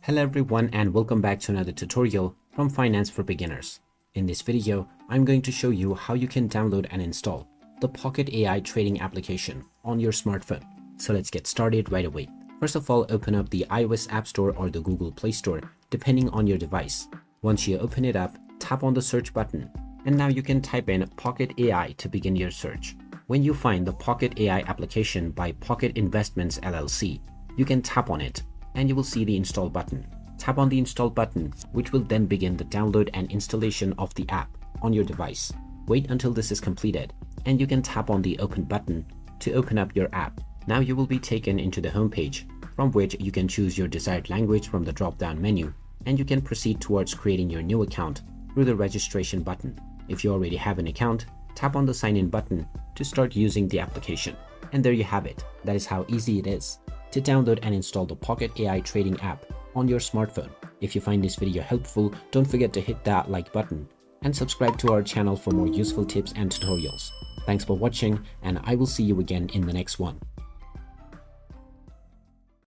Hello everyone and welcome back to another tutorial from Finance for Beginners. In this video, I'm going to show you how you can download and install the Pocket AI trading application on your smartphone. So let's get started right away. First of all, open up the iOS App Store or the Google Play Store, depending on your device. Once you open it up, tap on the search button, and now you can type in Pocket AI to begin your search. When you find the Pocket AI application by Pocket Investments LLC, you can tap on it and you will see the install button. Tap on the install button, which will then begin the download and installation of the app on your device. Wait until this is completed and you can tap on the open button to open up your app. Now you will be taken into the home page, from which you can choose your desired language from the drop-down menu, and you can proceed towards creating your new account through the registration button. If you already have an account, tap on the sign in button to start using the application. And there you have it. That is how easy it is to download and install the Pocket AI trading app on your smartphone. If you find this video helpful, don't forget to hit that like button and subscribe to our channel for more useful tips and tutorials. Thanks for watching, and I will see you again in the next one.